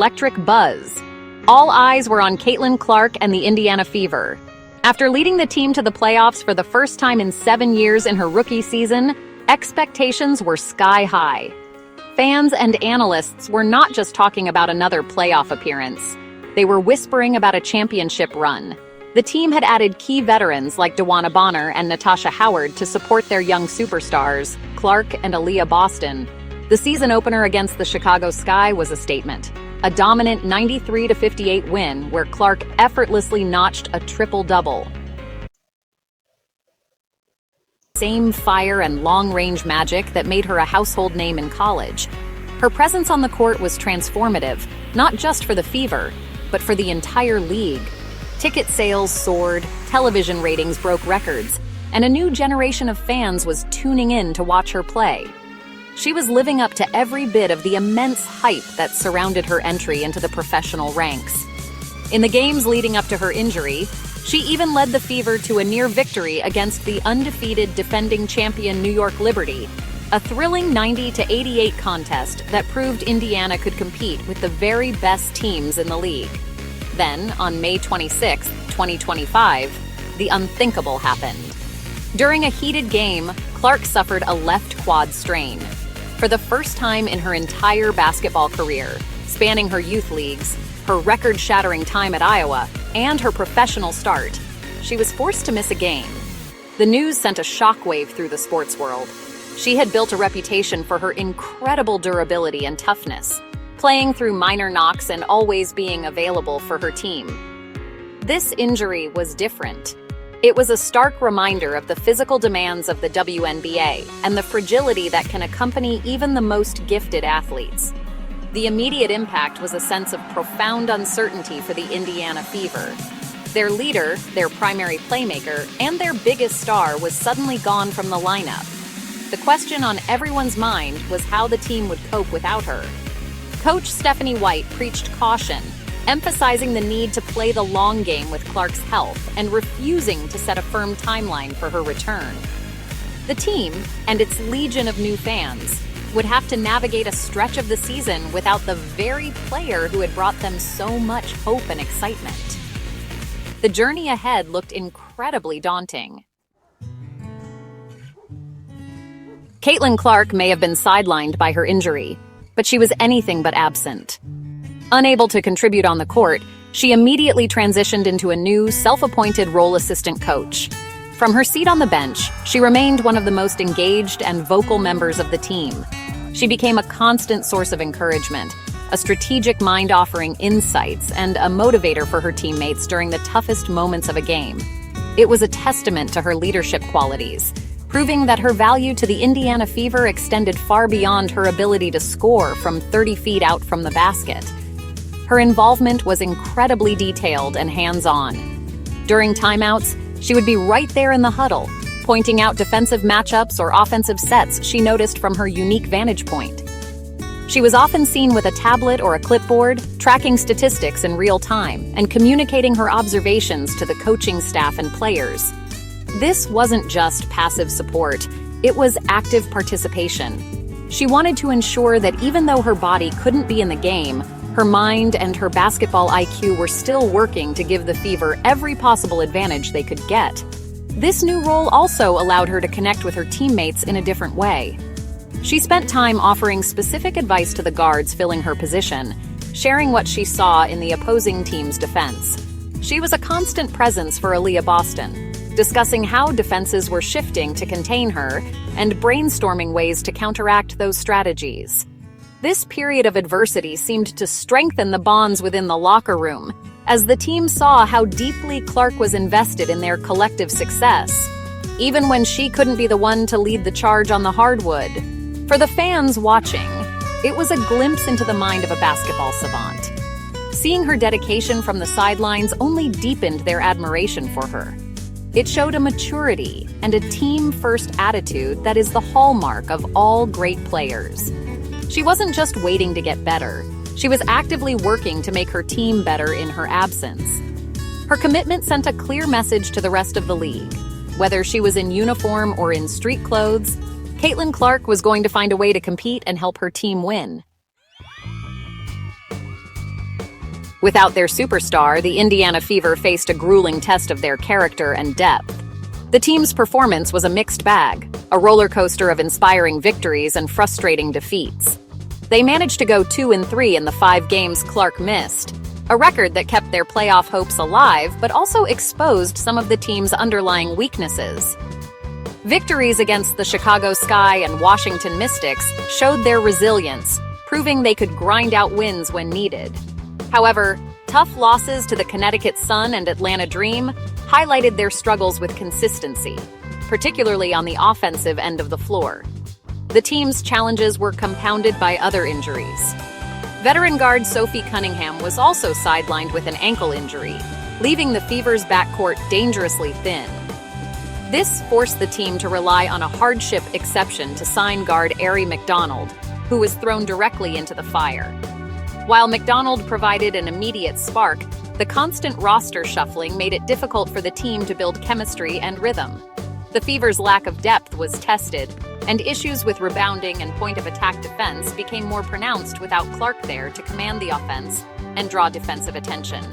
Electric buzz. All eyes were on Caitlin Clark and the Indiana Fever. After leading the team to the playoffs for the first time in 7 years in her rookie season, expectations were sky high. Fans and analysts were not just talking about another playoff appearance. They were whispering about a championship run. The team had added key veterans like DeWanna Bonner and Natasha Howard to support their young superstars, Clark and Aaliyah Boston. The season opener against the Chicago Sky was a statement. A dominant 93-58 win where Clark effortlessly notched a triple-double. Same fire and long-range magic that made her a household name in college. Her presence on the court was transformative, not just for the Fever, but for the entire league. Ticket sales soared, television ratings broke records, and a new generation of fans was tuning in to watch her play. She was living up to every bit of the immense hype that surrounded her entry into the professional ranks. In the games leading up to her injury, she even led the Fever to a near victory against the undefeated defending champion New York Liberty, a thrilling 90-88 contest that proved Indiana could compete with the very best teams in the league. Then, on May 26, 2025, the unthinkable happened. During a heated game, Clark suffered a left quad strain. For the first time in her entire basketball career, spanning her youth leagues, her record-shattering time at Iowa, and her professional start, she was forced to miss a game. The news sent a shockwave through the sports world. She had built a reputation for her incredible durability and toughness, playing through minor knocks and always being available for her team. This injury was different. It was a stark reminder of the physical demands of the WNBA and the fragility that can accompany even the most gifted athletes. The immediate impact was a sense of profound uncertainty for the Indiana Fever. Their leader, their primary playmaker, and their biggest star was suddenly gone from the lineup. The question on everyone's mind was how the team would cope without her. Coach Stephanie White preached caution, emphasizing the need to play the long game with Clark's health and refusing to set a firm timeline for her return. The team, and its legion of new fans, would have to navigate a stretch of the season without the very player who had brought them so much hope and excitement. The journey ahead looked incredibly daunting. Caitlin Clark may have been sidelined by her injury, but she was anything but absent. Unable to contribute on the court, she immediately transitioned into a new, self-appointed role assistant coach. From her seat on the bench, she remained one of the most engaged and vocal members of the team. She became a constant source of encouragement, a strategic mind offering insights, and a motivator for her teammates during the toughest moments of a game. It was a testament to her leadership qualities, proving that her value to the Indiana Fever extended far beyond her ability to score from 30 feet out from the basket. Her involvement was incredibly detailed and hands-on. During timeouts, she would be right there in the huddle, pointing out defensive matchups or offensive sets she noticed from her unique vantage point. She was often seen with a tablet or a clipboard, tracking statistics in real time and communicating her observations to the coaching staff and players. This wasn't just passive support, it was active participation. She wanted to ensure that even though her body couldn't be in the game, her mind and her basketball IQ were still working to give the Fever every possible advantage they could get. This new role also allowed her to connect with her teammates in a different way. She spent time offering specific advice to the guards filling her position, sharing what she saw in the opposing team's defense. She was a constant presence for Aaliyah Boston, discussing how defenses were shifting to contain her and brainstorming ways to counteract those strategies. This period of adversity seemed to strengthen the bonds within the locker room, as the team saw how deeply Clark was invested in their collective success, even when she couldn't be the one to lead the charge on the hardwood. For the fans watching, it was a glimpse into the mind of a basketball savant. Seeing her dedication from the sidelines only deepened their admiration for her. It showed a maturity and a team-first attitude that is the hallmark of all great players. She wasn't just waiting to get better. She was actively working to make her team better in her absence. Her commitment sent a clear message to the rest of the league. Whether she was in uniform or in street clothes, Caitlin Clark was going to find a way to compete and help her team win. Without their superstar, the Indiana Fever faced a grueling test of their character and depth. The team's performance was a mixed bag, a roller coaster of inspiring victories and frustrating defeats. They managed to go 2-3 in the 5 games Clark missed, a record that kept their playoff hopes alive but also exposed some of the team's underlying weaknesses. Victories against the Chicago Sky and Washington Mystics showed their resilience, proving they could grind out wins when needed. However, tough losses to the Connecticut Sun and Atlanta Dream highlighted their struggles with consistency, particularly on the offensive end of the floor. The team's challenges were compounded by other injuries. Veteran guard Sophie Cunningham was also sidelined with an ankle injury, leaving the Fever's backcourt dangerously thin. This forced the team to rely on a hardship exception to sign guard Aari McDonald, who was thrown directly into the fire. While McDonald provided an immediate spark, the constant roster shuffling made it difficult for the team to build chemistry and rhythm. The Fever's lack of depth was tested, and issues with rebounding and point-of-attack defense became more pronounced without Clark there to command the offense and draw defensive attention.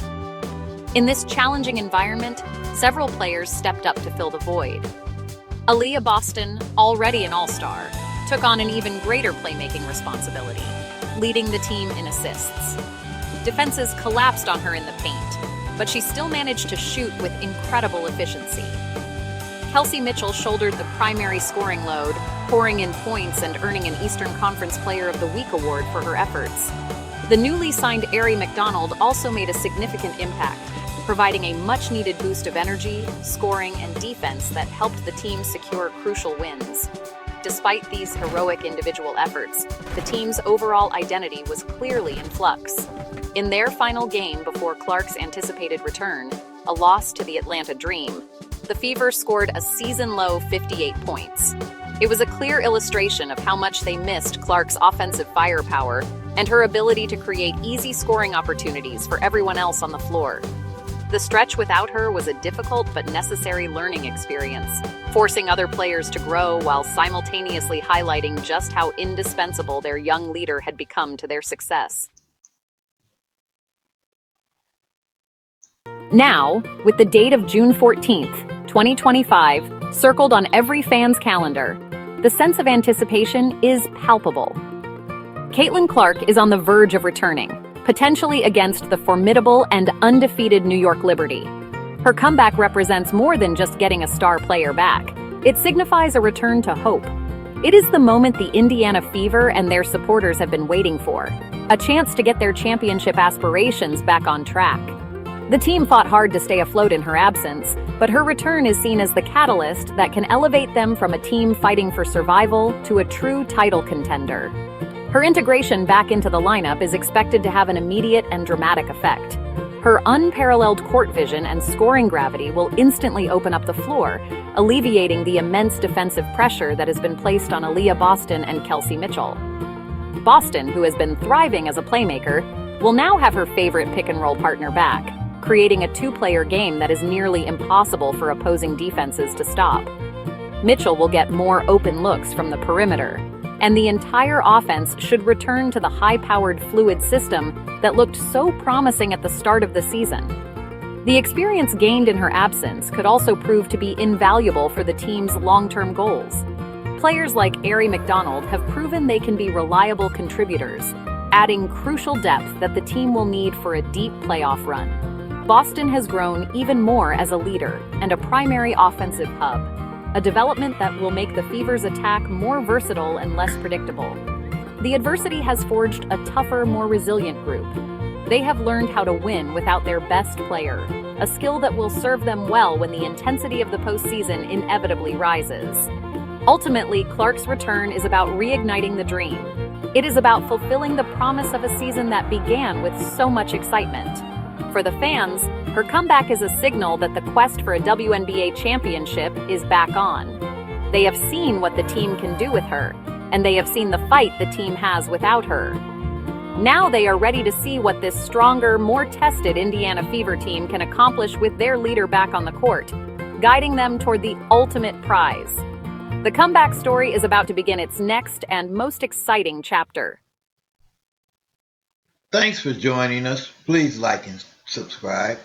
In this challenging environment, several players stepped up to fill the void. Aaliyah Boston, already an all-star, took on an even greater playmaking responsibility, leading the team in assists. Defenses collapsed on her in the paint, but she still managed to shoot with incredible efficiency. Kelsey Mitchell shouldered the primary scoring load, pouring in points and earning an Eastern Conference Player of the Week award for her efforts. The newly signed Aari McDonald also made a significant impact, providing a much-needed boost of energy, scoring, and defense that helped the team secure crucial wins. Despite these heroic individual efforts, the team's overall identity was clearly in flux. In their final game before Clark's anticipated return, a loss to the Atlanta Dream, the Fever scored a season-low 58 points. It was a clear illustration of how much they missed Clark's offensive firepower and her ability to create easy scoring opportunities for everyone else on the floor. The stretch without her was a difficult but necessary learning experience, forcing other players to grow while simultaneously highlighting just how indispensable their young leader had become to their success. Now, with the date of June 14th, 2025, circled on every fan's calendar, the sense of anticipation is palpable. Caitlin Clark is on the verge of returning, potentially against the formidable and undefeated New York Liberty. Her comeback represents more than just getting a star player back. It signifies a return to hope. It is the moment the Indiana Fever and their supporters have been waiting for, a chance to get their championship aspirations back on track. The team fought hard to stay afloat in her absence, but her return is seen as the catalyst that can elevate them from a team fighting for survival to a true title contender. Her integration back into the lineup is expected to have an immediate and dramatic effect. Her unparalleled court vision and scoring gravity will instantly open up the floor, alleviating the immense defensive pressure that has been placed on Aaliyah Boston and Kelsey Mitchell. Boston, who has been thriving as a playmaker, will now have her favorite pick-and-roll partner back, creating a two-player game that is nearly impossible for opposing defenses to stop. Mitchell will get more open looks from the perimeter, and the entire offense should return to the high-powered fluid system that looked so promising at the start of the season. The experience gained in her absence could also prove to be invaluable for the team's long-term goals. Players like Aari McDonald have proven they can be reliable contributors, adding crucial depth that the team will need for a deep playoff run. Boston has grown even more as a leader and a primary offensive hub, a development that will make the Fever's attack more versatile and less predictable. The adversity has forged a tougher, more resilient group. They have learned how to win without their best player, a skill that will serve them well when the intensity of the postseason inevitably rises. Ultimately, Clark's return is about reigniting the dream. It is about fulfilling the promise of a season that began with so much excitement. For the fans, her comeback is a signal that the quest for a WNBA championship is back on. They have seen what the team can do with her, and they have seen the fight the team has without her. Now they are ready to see what this stronger, more tested Indiana Fever team can accomplish with their leader back on the court, guiding them toward the ultimate prize. The comeback story is about to begin its next and most exciting chapter. Thanks for joining us. Please like and subscribe.